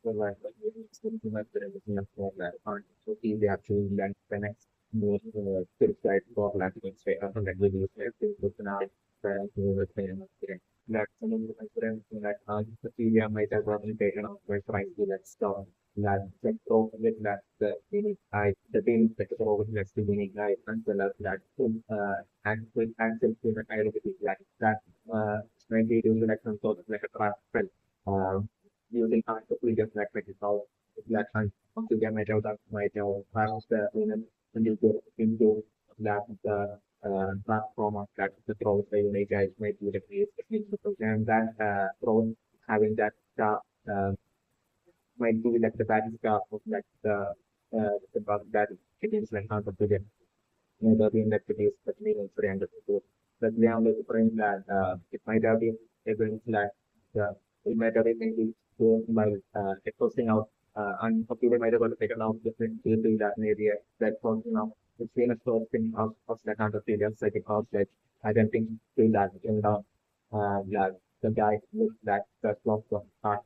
like something like that is enough for that. So easy actually that connects more to side for language say like we use everything with an eye with that someone with friends that the media might have taken off by trying to let stop that so with that the team that go with next to meaning I until that and with answer to the identity that maybe do like some sort of like a trap using art to freedom practical that time to get my job files the into that platform of that the role that you guys might do the case and that role having that might be like the bad stuff of like the bug that it is like not a brilliant maybe in that case but meaning for the end of the book. But we have to bring that it might have been able that it might have been maybe doing by posting out and some people might have got taken out different people that maybe that posting out it's been a source thing of that kind of failures like because that I don't think do that in the the guy with that lost of heart.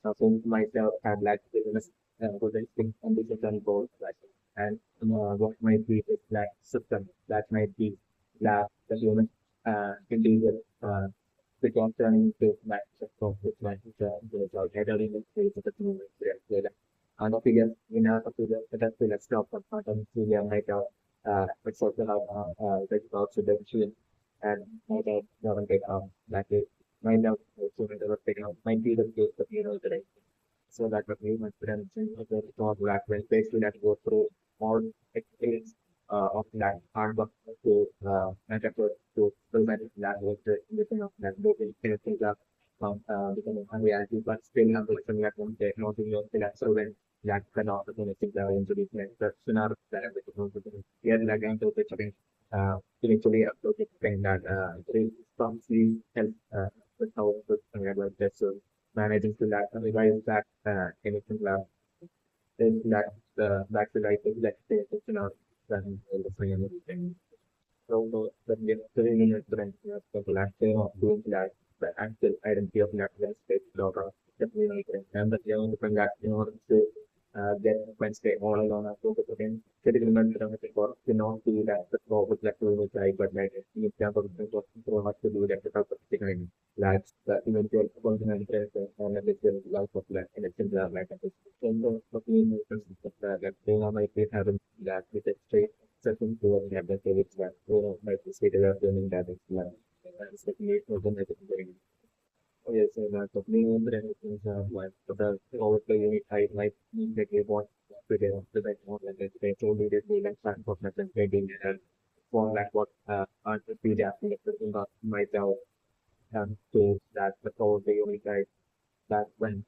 So since myself had like business good instinct and decision goals like and what might be is that system that might be that the human individual become turning into like so which might be the heading in the space of the human and of figure in a figure that will stop from pattern to the like which also have the also the machine and might have never take like it might have also never taken out might be the case of today so that would be my friends of the talk that when basically that go through more experience of that hard work to and effort to prevent that with the that moving anything that becoming unreality, but still have the lesson that one day not in your that so when that can opportunity that into the that scenario that everything here again to the change eventually approaching that strongly help with how to about that so managing to that revise that anything then that back to like that you know then the free and everything. So the different the last day of doing that the actual identity of that space daughter definitely and the young different that to then Wednesday all along I focus again. Getting remember for to that the with like to try but like in terms of so much to do that because of the that's the eventual continuing interest and the life of that and it's in the like so that they are like they have that with a straight certain to what have the favorites that might be stated as doing that is like that's the need for the negative. Oh, yes, and company owner and things like the overplay unit I like that they want to get after that more like that they told me that they like start for nothing trading and for like what answer be that myself to that the probably only guide that when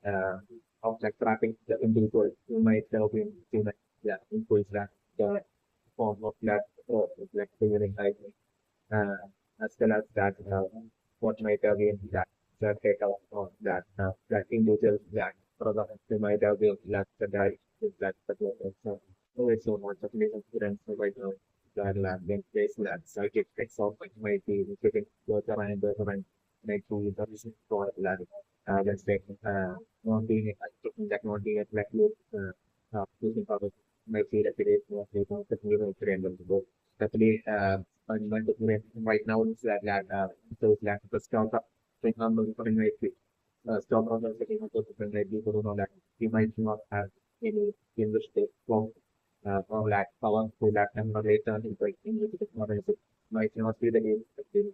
of like trapping the individual you might help him to like yeah increase that the form of that like figuring like uh, as well as that what might have been that the take out of that that individual that product they might have been left the guy is that particular so always so much of these students right now that then place that circuit itself which might be including water and the make to the business for that let's say not being that not being like using public might be that it is not able to be able to handle the book. Definitely on my document right now is that so that the stock up thing on the different way stock on the second of the different way people don't know that we might not have any in the state from or lack power for that and later in like in the technology might not be the case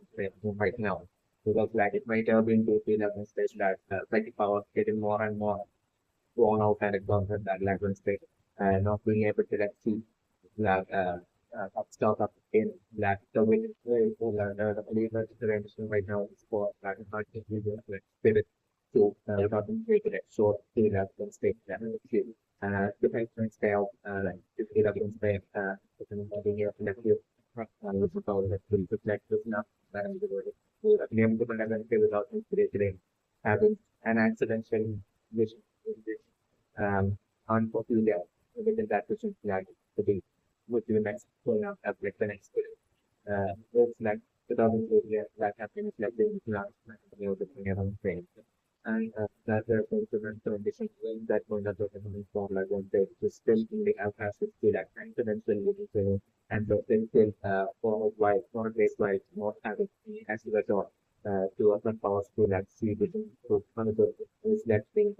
right now. Because like it might have been to be that stage that psychic power getting more and more worn out and exhausted that language state and not being able to like see that stuff up in that the way the believer intervention right now is for that is not just really like spirit to not create it short to that one state that is the patient scale like to see that one state being able to let you with the power that will reflect this enough that is the word name the without inspiration having an accidental vision unpopular within that person like to be with the next going up like the next it's like 2008 that happens like the last the thing and that there's going to and condition that point of the for like one day to still the outcast to that confidence will be and the still for white for base white not having as a result to open powers to that see the to another is that thing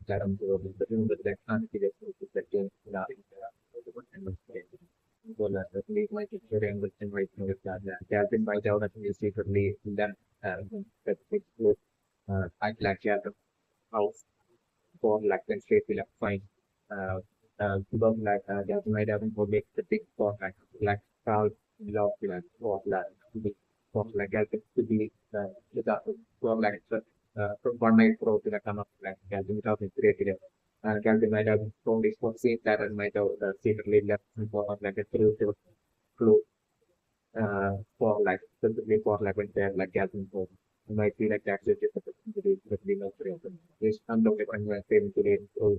that I'm doing the room with that confidence that game so that we might be sharing with them right now with that Galpin might out that we secretly then that it's I like house for like the shape will fine. Because like that might have been make the big for like proud love like for like to be for like help it to be the for like from one night pro to the come up like Galpin without created. Galpin might have from this for same that and might have secretly left for like a clue for like specifically for like when they're like gathering home. You might feel like that's just a opportunity but we know for example. This unlocked when you're able to read so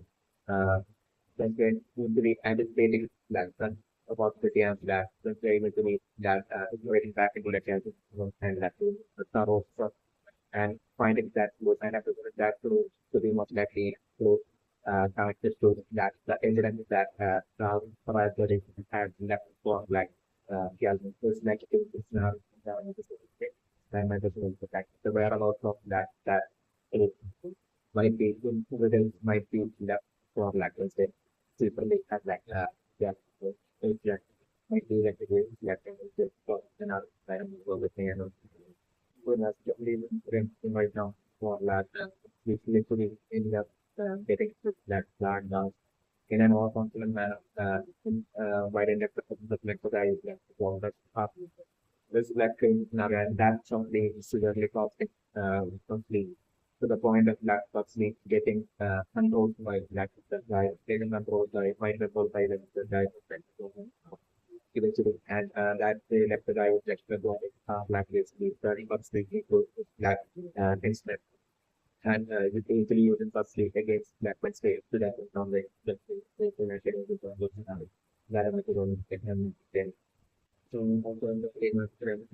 then when usually anticipating that about the damn that they're able to read that writing back into the gathering and that to start off and finding that would end up with that to be much likely to connected to that the incident that proprietary had left for like Galvin was negative is now then my decision to fact the whereabouts of that it might be evidence might be left for like let's say simply as like yeah so it's like might be like the way left and it's for another kind of with me and when I living right now for that which literally in the getting that plan now in an more confident manner wide in the flexibility like for the up this black thing now and that's only severely toxic complete to the point of black toxic getting controlled by black the guy taken control by mind control by the guy eventually and that they left the guy with extra body black is the 30 bucks they equal black instead and you can easily use in firstly against black Wednesday to that on the that I'm going to get him then. So also in the famous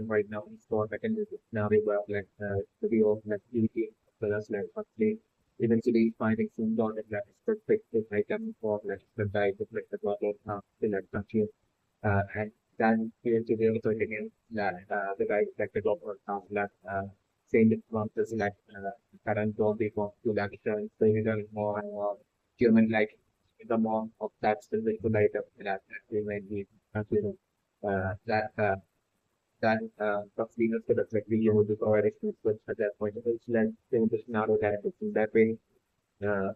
right now is for mechanism now we work like to be of like duty as well as like firstly eventually finding some dot and that is perfect item for like the guy to like the bottle in that country and then eventually also again that the guy like the doctor that saying that one is like current zombie form to the action so you know more and more human like the more of that specific item that we might be considered that Proximus could effectively use the provided switch at that point. It's like just narrow that in that way.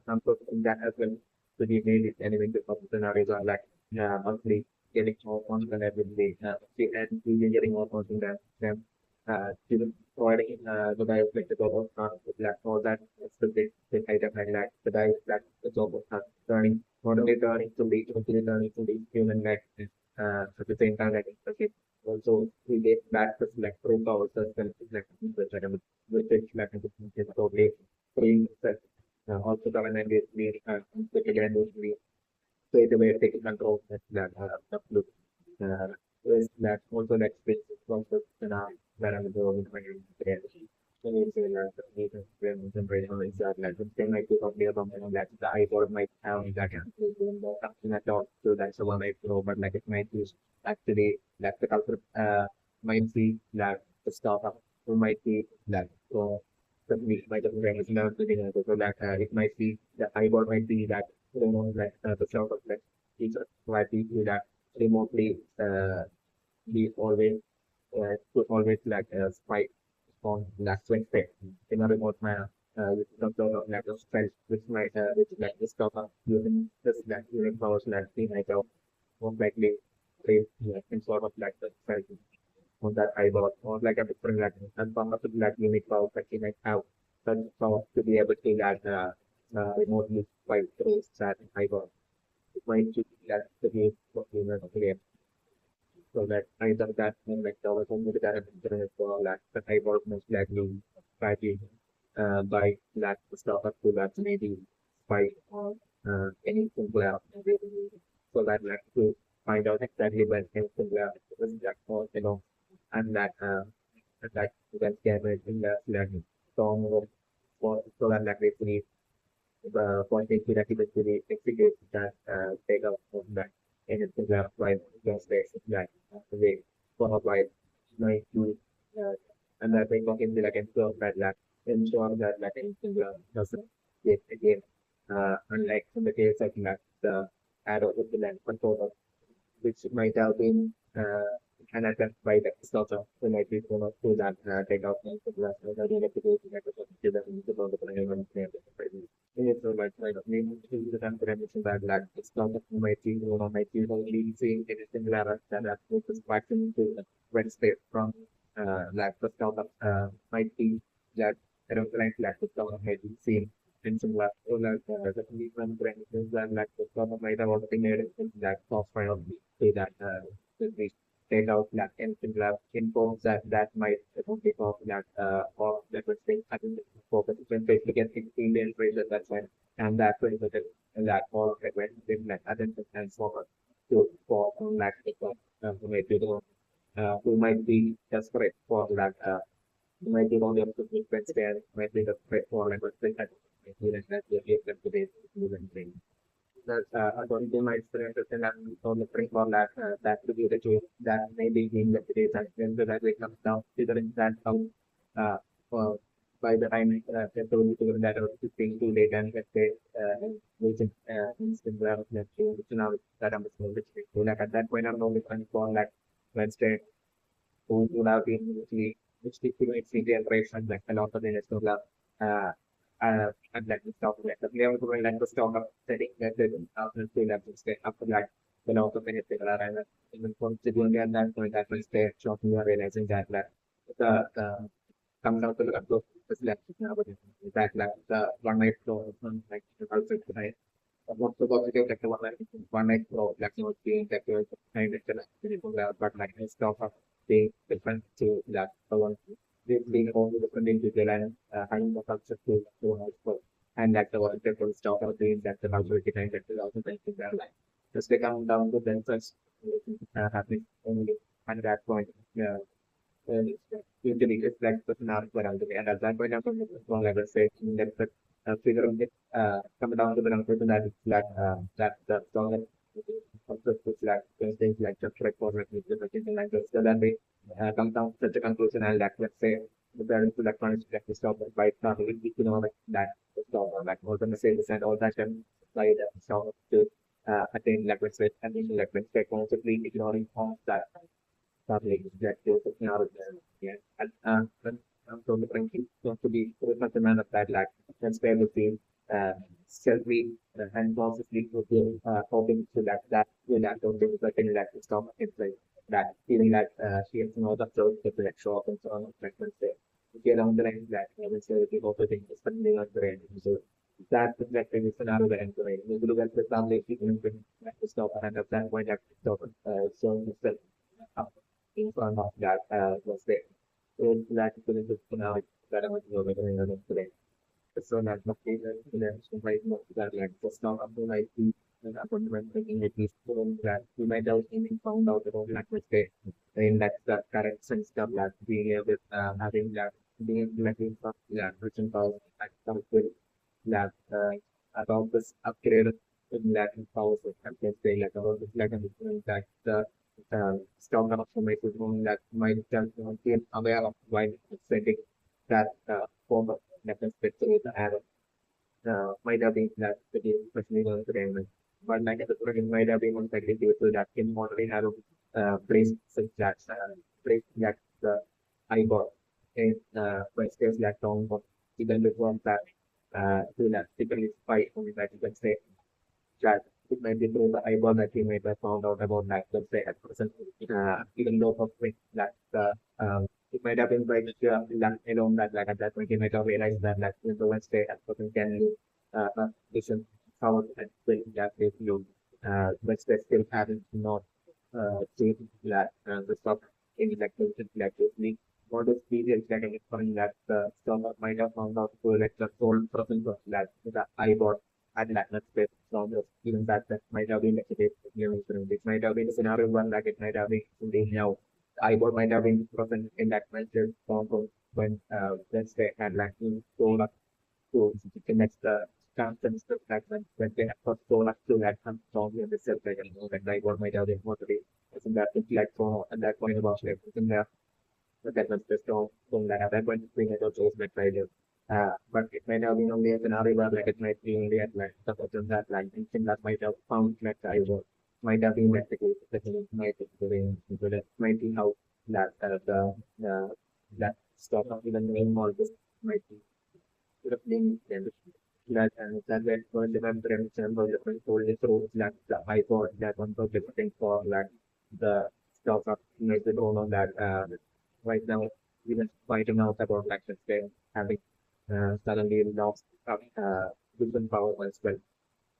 Some sort of that as well. So we made it anyway the problem scenarios are like monthly getting more points than every day. And we are getting more points in that them to providing the guy like the job of black or that specific item and like the guy that the job of turning not only turning to the human like at the same time like okay also we get back to like prove ourselves and like which is like is totally free that also the when we again we straight away taking control that look is that also like space from the where I'm going there. So it's like the meeting when the is that like the thing like to talk about that the iPod might have that something at all. So that's the one I know, but like it might use actually that the culture might be that the startup who might be that so the we might have been so that it might be the iPod might be that you know like the sort of like teacher might be that remotely we always could always like spike on that Wednesday in a remote manner. With some sort of like a strength which might which like discover using this like using powers like the might have most likely play like some sort of like the strength on that eyeball or like a different like and power to like unique powers that he might have such power to be able to like remotely fight those that eyeball. It might be that the game of the so that either that like the other one with that internet for like the type of most likely likely by that stuff up to that maybe by anything cloud. So that like to find out exactly when anything cloud is that for you know and that can get it in the like song for so that like we need pointing directly to the execute that take out of that anything that right against the that way for right might be and that way talking like ensure that ensure that anything doesn't get again unlike in the case of that the arrow with the land control which might have been an attempt by the sort of the might be one of two that take out the glass or the repetition that was to them to the environment it's so much like maybe to the confirmation that it's not that might be one of my people leading seeing anything that focus back into when state from like the startup might be that I don't like the startup might be seen in some lab or like the commitment branches that like the startup might have already made it that software of say that we take out that anything lab info that might take off that or that would say I think for participant basically get in the information that's when and that way that all when they like identify and forward to for like who might be the who might be desperate for that might be only up to frequency and might be desperate for like what's the might be like that you them to be moving thing. That according to my experiences and I'm on the brink of that that to be the case that maybe in the days and when the that comes down considering that uh well by the time they told me to that or to think too late and let's say reaching instant development which now that I'm which like at that point I'm only trying for like Wednesday who would have been which it's the generation like a lot of the national lab and like the stock like the level to like the stock of setting that the after two levels stay after like the lot of benefit and even considering at that point that will stay short you are realizing that like the comes down to the approach like that like the one night flow like also right what's the positive like the one night flow like you being that you're kind of but like the stock of being different to that the one being only different individual and having the culture to help and like the one people stock of doing that the culture behind that is also thinking that like just they come down to themselves happening only at that point yeah and usually it's like personality around the and at that point I'm well I will say that the figure of it come down to the number that is that the song that also puts things like just record something like this so then we come down to such a conclusion and like let's say the parents to like punish like the stop by not you know like that the stop like also the same and all that can by the stop to attain like let's say and like let's say constantly ignoring all that public objective technology. Yeah. But so the ranking going to be much a man of that like transparency, selfie, and consciously hoping to that will act on things like in that stop it's like that feeling that she has no other clothes to like show up and so on like let's say if you're down the line that I would say the also thing is something on the range. So that perspective is another way into it. You look at the family, you can bring back the stop and at that point, stop showing itself in front of that was there. So that is the now that I was going today. So that the previous election right now that like just now up to like the appointment taking at least that we might have even found out about language there. And that's the correction stuff that being able having that being implementing from that written powers like something that about this upgrade in Latin powers I can say like about this Latin that the strong enough information that might just be aware of why setting that form of Latin specific and might have been that pretty especially on the environment. But like the program might have been one second due to that in moderate have place such that place that the eyeball in when stays that long even before that to that typically spy only that you can say that it might be through the eyeball that you might have found out about that, let's say at present, even though of which that it might have been by that alone that like at that point you might have realized that that influence say at present can listen how and when that is you but they still haven't not changed that the stock in like this what is period getting it from that stock might have found out to like the sole presence of that the eyeball and that space from the even that might have been the case it might have been a scenario one like it might have been the now eyeball might have been present in that message form when let's say had like to go up to connect the constant stuff when they have so much to that comes from the self like like what might have been motivated. Isn't that like for at that point about everything there? But that was just don't that at that point we had to choose like failure. But it might have been only a scenario where like it might be only at like the person that like instinct that might have found like I was might have been like the case that it might be doing into that might be how that uh, that stuff of even knowing all this might be sort of being that and that way for different prevention for different soldiers rules that I thought that one for different for like the stuff of make the goal on that right now even fighting out about like let's say having suddenly lost different power as well.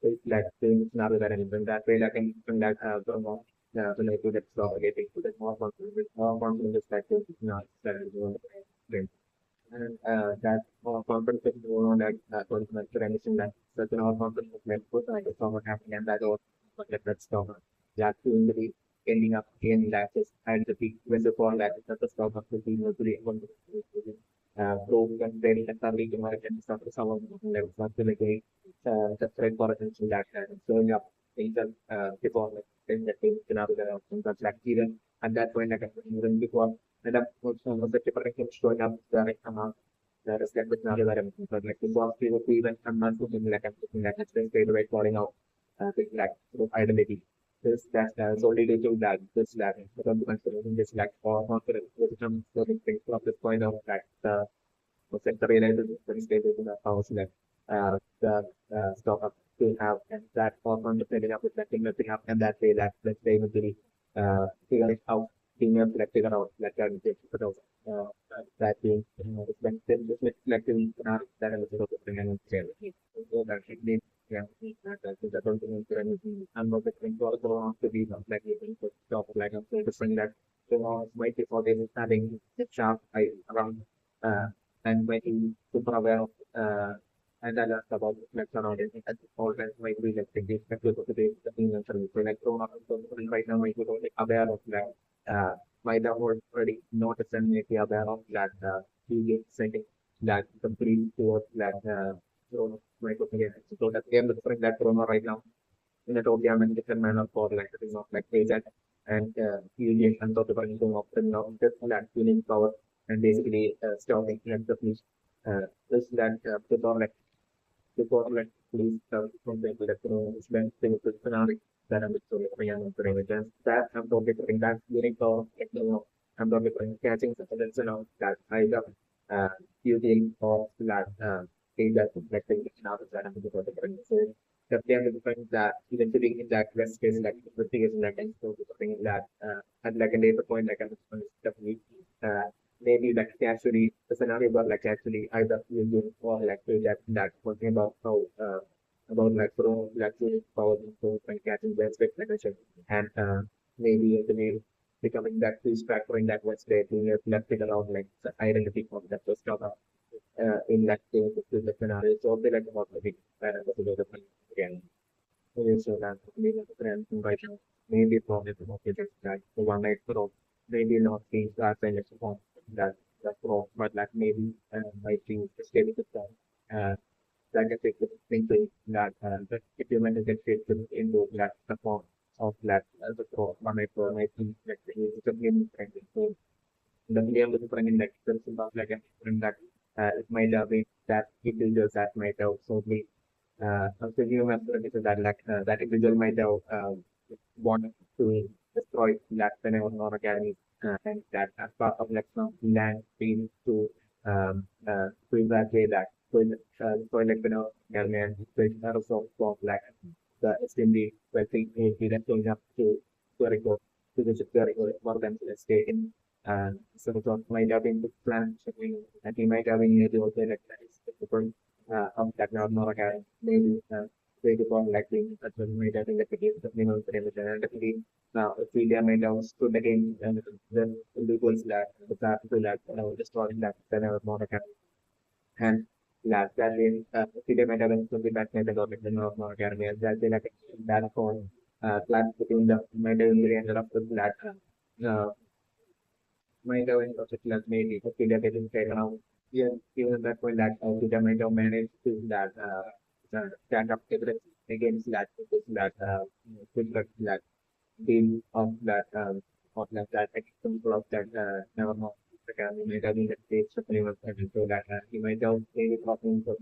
It's like doing another than anything that way like anything that going on relate to that stuff getting to that more confident perspective not that is one thing and that confidence is more on that confidence anything that certain our confidence meant put like a song happening and that or that stuff that to ending up in that is and the peak when the fall that is the stuff of the team was really one prove and training and something to my and stuff is someone that was not really great the threat for attention that showing up in the before like in the team scenario that like even at that point like even before and that was the different showing up the that is like with another environment but like the boss people even I'm not looking like I'm looking like it's been straight away falling out like sort of identity this that solely due to that this that because considering this like for confidence wisdom certain things from this point of that was like the realization that is stated in the house that the stock up to have and that for understanding up with that thing that they have and that way that let's say eventually figuring out being able to like figure out like but also that being it's like in that is also the thing and so that it needs yeah that is that also means anything and not the thing to also want to be like stop like different that so might be for them having sharp eye around uh, and when you super aware of and I learned about like around it at all times might be like thinking that you're going to be the thing and service. So like so now so right now might be like aware of that might have already noticed and maybe aware of that you get setting that complete towards that so might be again. So that they are looking that promo right now in a totally different manner for like the thing of like agent and using and sort of anything of the just that unique power and basically stopping and the police this that before like police from the electronics then things to scenario that I'm so young for images that I'm totally putting that unique power like I'm totally putting catching substance and all that I got using of that data reflecting now that I'm going to so the plan is different that eventually in that rest case like the thing is like and so something that at like a later point like I'm definitely uh maybe like actually the scenario about like actually either you do or like to that one thing about like pro like to power so and catching the expectation and maybe actually becoming that fish factor in that one state you have left figure out like the identity of that first job in that case to the scenario so they like about the big different again so that maybe the friend right now maybe probably the market is that the one night pro maybe not change that when it's on that that pro but like maybe might change the state of the like I said, thinking that the implement is get into that the form of that as a pro one night pro might be like it's a game so the medium is running like person of like a different that it might have been that individuals that might have so be considering that like that individual might have want to destroy that Pentagon Academy and that as part of like some land being to evacuate that so like Academy and that also from like the extremely wealthy that going up to record to the security for them to stay in so it might have been the plan and he might have been able to also like that is different of that not Academy maybe way to call like that's what made I think that became the name of the religion and definitely now if we made out stood again and then the goals that to that destroying that then I was more and last that in Australia might have been to be back in the government of more academy and that they like that for class between the might have been ended up with that might have in particular maybe Australia getting taken out yeah even at that point that Australia might have managed to that stand up evidence against that, with that deal of that example of that never know the guy might have been the stage of anyone and so that he might have maybe talking to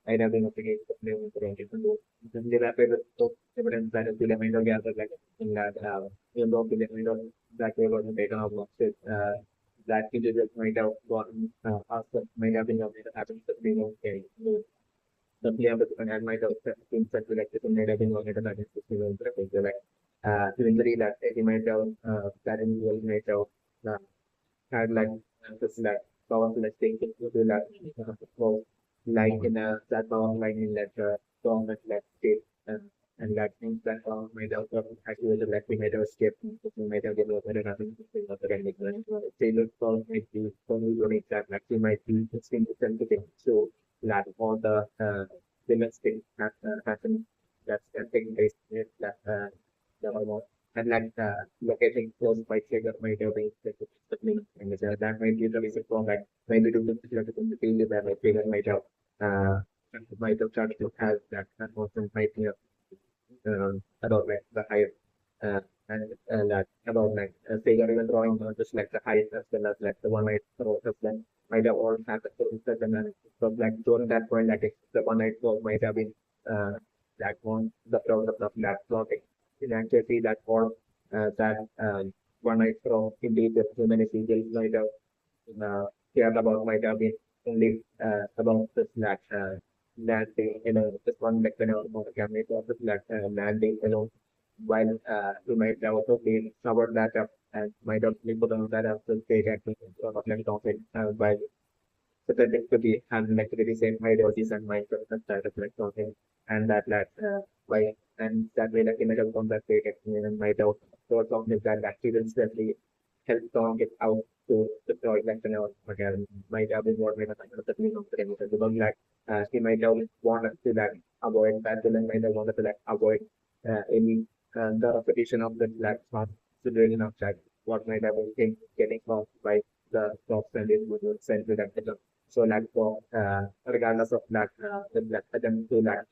might have been up against the flame for anything to do. Then they wrap it with evidence that the might have gathered like in that even though the might have that way wasn't taken off of it that individual might have gotten asked might have been happened to be okay. Something yang berkaitan dengan might have been circulated in the organization that is like injury that he might have that individual might have had like this like power to like take it to that so like in that power line in that government like state and that means that might have actually like we might have escaped we might have developed nothing not organic tailor for might be only that like we might be sensitive so that all the women's things that happen that's taking place in that the hormone and like locating close by trigger might have been and that might be the reason for like maybe to the field that my trigger uh might have started to have that person might be about like the height and that about like figure even drawing just like the height as well as like the one night throw as well might have all happened so like during that point like the one night throw might have been that one the problem of that floating in actually that form that one night throw indeed the human individuals might have cared about might have been only about this landing, just one like about the camera of the landing, while we might have also been covered that up and might have been put on that up to say that we sort of like topic by pretending to be having like the same ideologies and mindset and side of like something and that by and that way like image of that way and might have sort of that accidents that we help on get out to the project like again might have been what made us the feeling of the because like he might have wanted to like avoid that villain might have wanted to like avoid any the repetition of the black spot situation of that what might have been getting caused by the props and it would send to that so like for regardless of that the black attempt to like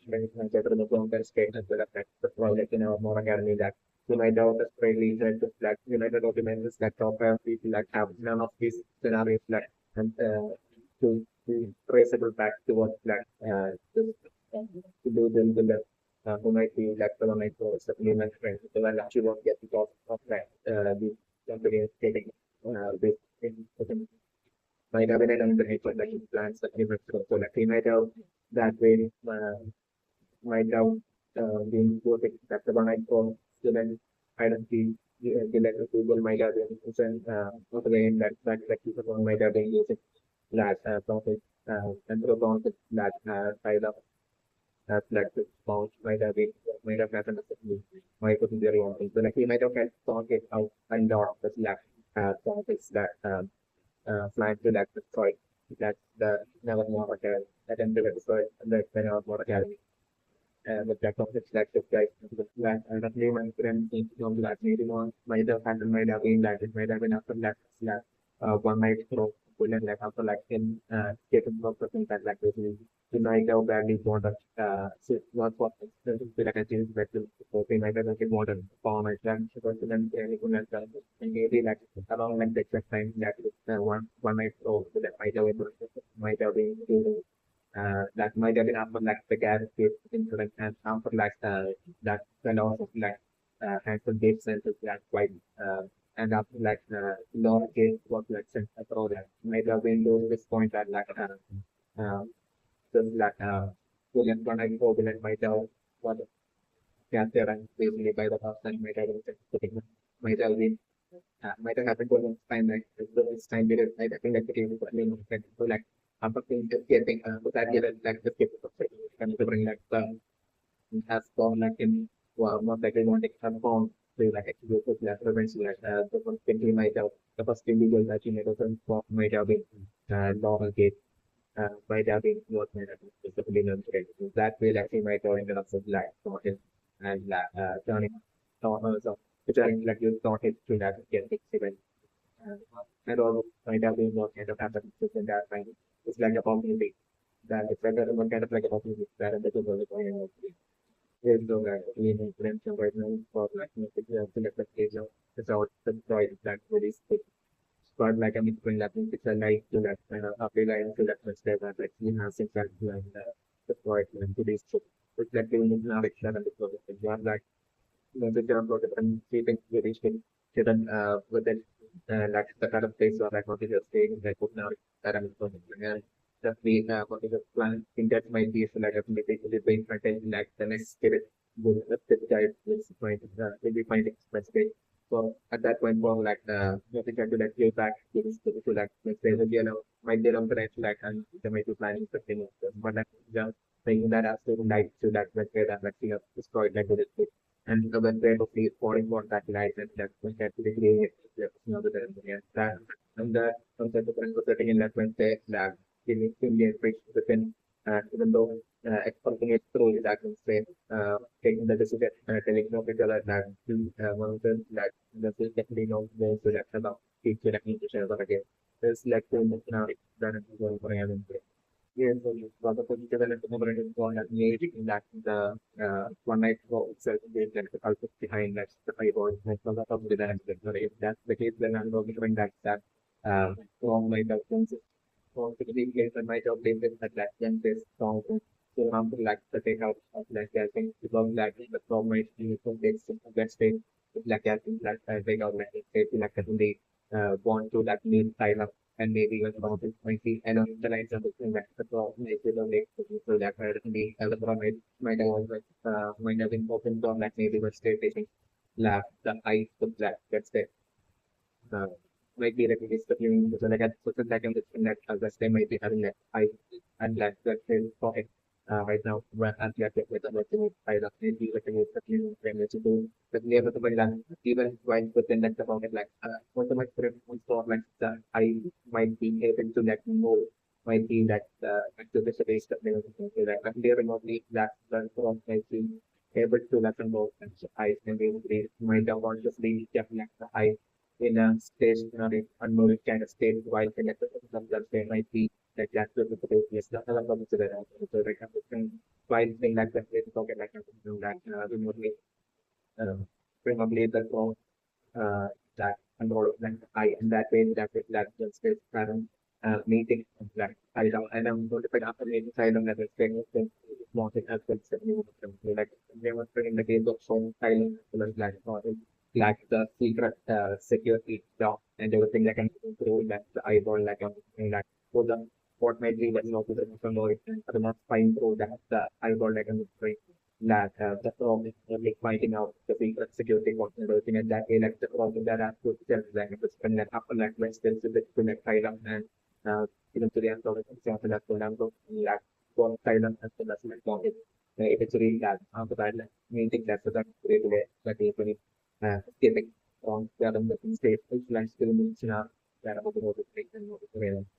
get to the long state as well as like the project in our more academy that United Australia said that United documents that top people that have none of these scenarios that and to traceable back to what that to do the left who might be like the one I told supplement friends so that actually won't get the cost of that the company is taking this in might have been an underrated like plans that never so like they might have that way might have been both that the one I told student identity the letter Google might have been using again that people might have been using that profit and proton that side of that like the bounce might have happened might put in their own thing. So like we might have had thought it out and dot the slack topics that flying to that destroyed that's the never more again that ended the destroyed and that never more again with that concept like this guy that the human friend from that meeting on might have handled might have been that it might have been after that slash one night throw and like after like in getting of the thing that like basically you might have badly wanted so not what like a change back to they might have like wanted form like that because then anything like that and maybe like around like the exact time that one night throw that might have been that might have been after like the guarantee incident and after like that kind of like handsome date census that quite and after like law case was like sent abroad that might have been to this point that like so like William when I go William might have what captured and basically by the person might have been might have happened for this time like this time period I think that the game is so like after getting so that get like the skip of and to bring like the has gone like in most likely want to have gone to like actually put that revenge like the first thing he might have the first illegal that he might have been law gate might have been what might have been specifically known to it. That way like he might have ended up with like for him and turning so which are like you thought it to that get event and all might have been what kind of happened in that time. It's like a opportunity that it's like one kind of like a opposite that and that is also going on. There's no guy in influential right now for like select the case of the right that very stick. But like I mean, when that it's a light to that apply line to that much that like you have since that line the right line to this. It's like doing now it's not the project. You have like the term project and keeping very still hidden within like the kind of place or like what is your staying like put now that I'm going that we what is the plan in that might be so like maybe the brain content like the next spirit will the guide will will be finding express way. So at that point for like you have to like give back to like let's say that you know might be around the next like and they might be planning something but like just thinking that as to like to that let's say that like you have destroyed like the and when they look falling on that light and that when that really that and that concept of setting in that when they that in within even though exporting it through that constraint taking the decision telling no other that one of them that the definitely no way to that about keep selecting to share again. There's like now done it going for yes, so you got the positive and collaborative one that made that the one night go itself is like the culture behind that the five or like the lot of the dynamic. If that's the case, then I'm going to find that strong my doctrines. So typically case and my job is that then this strong so harmful like the take out of like I think because like the strong my takes that state like I think that take out like like they want to like need style up and maybe even about it might be along the lines of the so maybe the next so that the other might have also might have been open on like maybe was state taking lab the eye the black that's it uh, might be recognized the viewing so like at social second that as they might be having that eye and that is for it right now when and get with the working I love maybe recognized the viewing frame to do but never to done even while within that about it like what my preference for like the I might be able to let more might be that activist base that they will do that but they remotely that the from might be able to let them go and I can be might have consciously definitely the I in a stationary unmoving kind of state while connected to sometimes there might be like that with the yes that's a lot of so like while thing like that they talk like that remotely uh, probably the phone that and all of them I in that way that just is current meeting that I don't and I'm notified after meeting I don't have a thing wanted as well like they were in the case of phone silent like the secret security doc and everything that can through that the eyeball like that so the what might be was not to the noise are not find through that the eyeball like that the problem is like finding out the secret security what and everything and that way like the problem that has to tell like to spend that upper like when still to like Thailand and even to the end of the example that for example like for Thailand as well as like market if it's really that after that like meaning that so that great way that is when skipping on the other state which like still means that about the